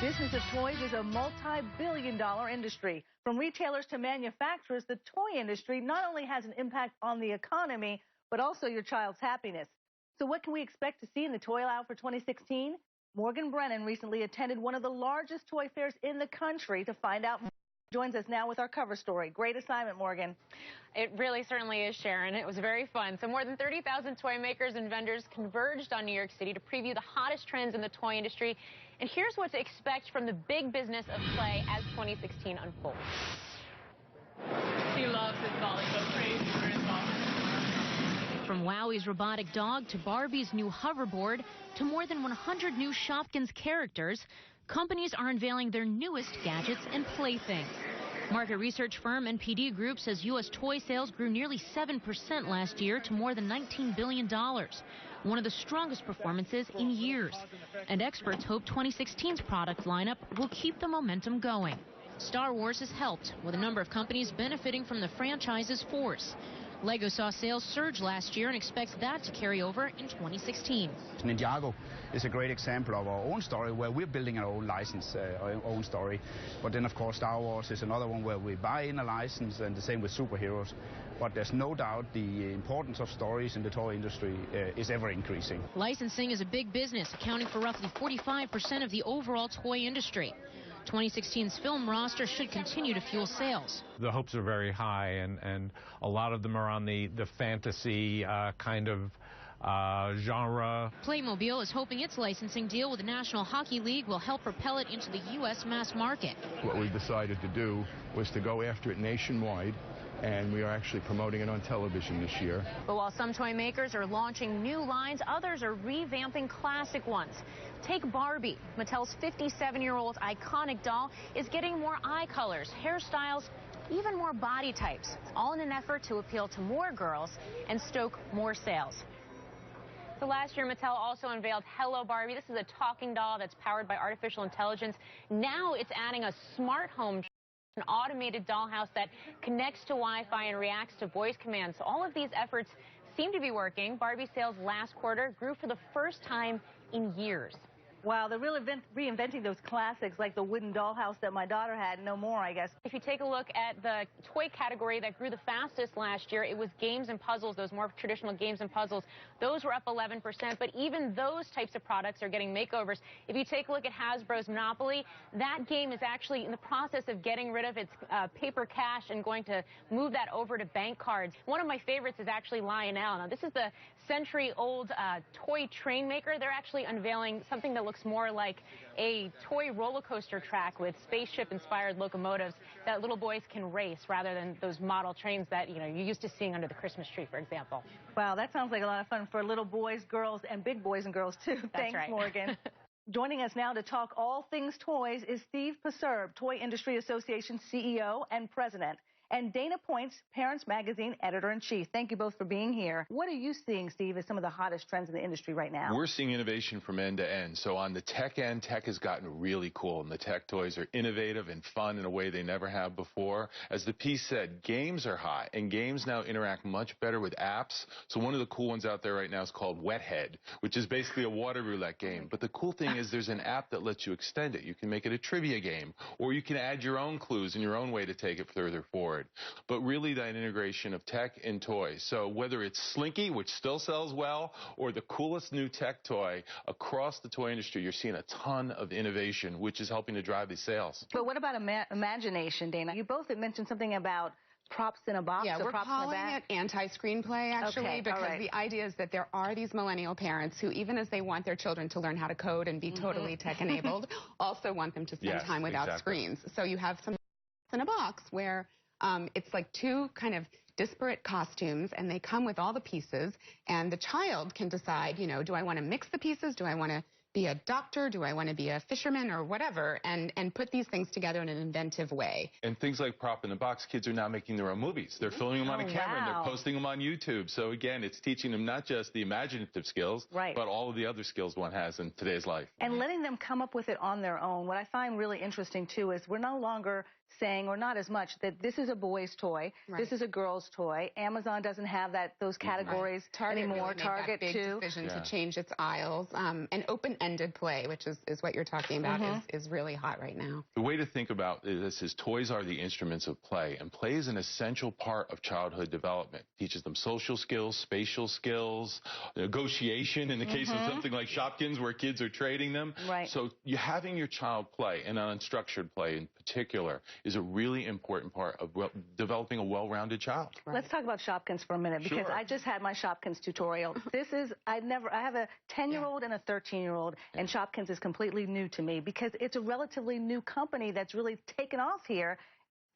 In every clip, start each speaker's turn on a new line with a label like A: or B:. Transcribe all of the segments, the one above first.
A: business of toys is a multi-billion-dollar industry. From retailers to manufacturers, the toy industry not only has an impact on the economy, but also your child's happiness. So what can we expect to see in the toy aisle for 2016? Morgan Brennan recently attended one of the largest toy fairs in the country to find out more. Joins us now with our cover story. Great assignment, Morgan.
B: It really certainly is, Sharon. It was very fun. So more than 30,000 toy makers and vendors converged on New York City to preview the hottest trends in the toy industry. And here's what to expect from the big business of play as 2016 unfolds.
C: He loves his ball. He goes crazy for his ball.
D: From Wowie's robotic dog to Barbie's new hoverboard to more than 100 new Shopkins characters, companies are unveiling their newest gadgets and playthings. Market research firm NPD Group says U.S. toy sales grew nearly 7% last year to more than $19 billion, one of the strongest performances in years. And experts hope 2016's product lineup will keep the momentum going. Star Wars has helped, with a number of companies benefiting from the franchise's force. Lego saw sales surge last year and expects that to carry over in 2016.
E: Ninjago is a great example of our own story where we're building our own license, our own story. But then, of course, Star Wars is another one where we buy in a license, and the same with superheroes. But there's no doubt the importance of stories in the toy industry is ever increasing.
D: Licensing is a big business, accounting for roughly 45% of the overall toy industry. 2016's film roster should continue to fuel sales.
F: The hopes are very high, and a lot of them are on the fantasy kind of genre.
D: Playmobil is hoping its licensing deal with the National Hockey League will help propel it into the U.S. mass market.
G: What we decided to do was to go after it nationwide, and we are actually promoting it on television this year.
B: But while some toy makers are launching new lines, others are revamping classic ones. Take Barbie. Mattel's 57-year-old iconic doll is getting more eye colors, hairstyles, even more body types, all in an effort to appeal to more girls and stoke more sales. So last year, Mattel also unveiled Hello Barbie. This is a talking doll that's powered by artificial intelligence. Now it's adding a smart home, an automated dollhouse that connects to Wi-Fi and reacts to voice commands. So all of these efforts seem to be working. Barbie sales last quarter grew for the first time in years.
A: Wow, they're really reinventing those classics like the wooden dollhouse that my daughter had. No more, I guess.
B: If you take a look at the toy category that grew the fastest last year, it was games and puzzles, those more traditional games and puzzles. Those were up 11%, but even those types of products are getting makeovers. If you take a look at Hasbro's Monopoly, that game is actually in the process of getting rid of its paper cash and going to move that over to bank cards. One of my favorites is actually Lionel. Now, this is the century-old toy train maker. They're actually unveiling something that looks more like a toy roller coaster track with spaceship-inspired locomotives that little boys can race rather than those model trains that you're used to seeing under the Christmas tree, for example.
A: Wow, that sounds like a lot of fun for little boys, girls, and big boys and girls, too. Thanks,
B: right.
A: Morgan. Joining us now to talk all things toys is Steve Paserb, Toy Industry Association CEO and President, and Dana Points, Parents Magazine Editor-in-Chief. Thank you both for being here. What are you seeing, Steve, as some of the hottest trends in the industry right now?
H: We're seeing innovation from end to end. So on the tech end, tech has gotten really cool, and the tech toys are innovative and fun in a way they never have before. As the piece said, games are hot, and games now interact much better with apps. So one of the cool ones out there right now is called Wethead, which is basically a water roulette game. But the cool thing is there's an app that lets you extend it. You can make it a trivia game, or you can add your own clues and your own way to take it further forward. But really that integration of tech and toys. So whether it's Slinky, which still sells well, or the coolest new tech toy across the toy industry, you're seeing a ton of innovation, which is helping to drive these sales.
A: But what about imagination, Dana? You both had mentioned something about props in a box.
I: Yeah, we're
A: props
I: calling it anti-screenplay, actually,
A: okay,
I: because the idea is that there are these millennial parents who, even as they want their children to learn how to code and be totally tech-enabled, also want them to spend time without screens. So you have some in a box where it's like two kind of disparate costumes, and they come with all the pieces, and the child can decide, do I want to mix the pieces? Do I want to be a doctor? Do I want to be a fisherman or whatever? And put these things together in an inventive way.
H: And things like Prop in the Box, kids are now making their own movies. They're filming them on a camera, and they're posting them on YouTube. So again, it's teaching them not just the imaginative skills, but all of the other skills one has in today's life.
A: And letting them come up with it on their own. What I find really interesting, too, is we're no longer saying, or not as much, that this is a boy's toy, this is a girl's toy. Amazon doesn't have those categories
I: Target
A: anymore.
I: Really made that big decision to change its aisles and open-ended play, which is what you're talking about, is really hot right now.
H: The way to think about this is toys are the instruments of play, and play is an essential part of childhood development. It teaches them social skills, spatial skills, negotiation in the case of something like Shopkins where kids are trading them.
A: Right.
H: So you having your child play, and unstructured play in particular, is a really important part of developing a well-rounded child.
A: Right. Let's talk about Shopkins for a minute, because I just had my Shopkins tutorial. I have a 10-year-old and a 13-year-old, and Shopkins is completely new to me because it's a relatively new company that's really taken off here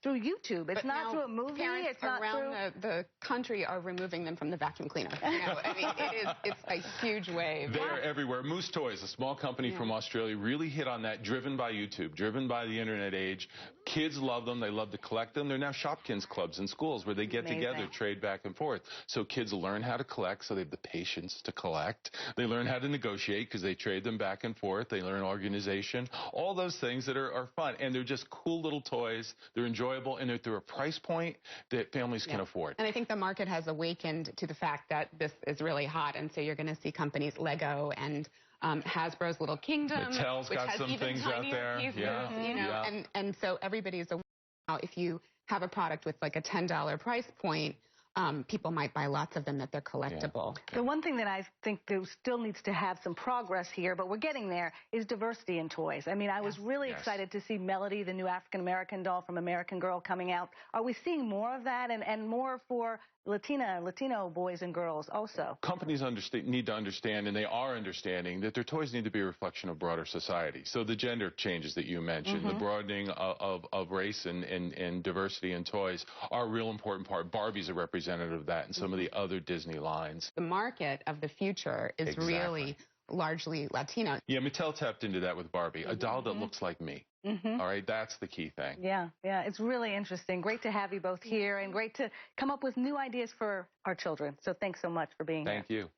A: through YouTube. It's not through a movie.
I: Parents
A: it's not
I: around the country are removing them from the vacuum cleaner. You know, I mean, it's a huge wave.
H: They're everywhere. Moose Toys, a small company from Australia, really hit on that, driven by YouTube, driven by the internet age. Kids love them. They love to collect them. They're now Shopkins clubs in schools where they get together, trade back and forth. So kids learn how to collect, so they have the patience to collect. They learn how to negotiate because they trade them back and forth. They learn organization, all those things that are fun. And they're just cool little toys. They're enjoyable, and they're a price point that families can afford.
I: And I think the market has awakened to the fact that this is really hot, and so you're going to see companies, Lego and Hasbro's Little Kingdom,
H: Mattel's
I: which
H: got
I: has
H: some
I: even
H: things out there.
I: Pieces, you know, and so everybody's aware now. If you have a product with like a $10 price point, people might buy lots of them, that they're collectible.
A: The one thing that I think there still needs to have some progress here, but we're getting there, is diversity in toys. I mean, I was really excited to see Melody, the new African-American doll from American Girl, coming out. Are we seeing more of that, and more for Latino boys and girls also?
H: Companies need to understand, and they are understanding, that their toys need to be a reflection of broader society. So the gender changes that you mentioned, the broadening of race and diversity in toys are a real important part. Barbie's a representative of that, and some of the other Disney lines.
I: The market of the future is really largely Latino.
H: Yeah, Mattel tapped into that with Barbie, a doll that looks like me. All right, that's the key thing.
A: Yeah, it's really interesting. Great to have you both here, and great to come up with new ideas for our children. So thanks so much for being here.
H: Thank you.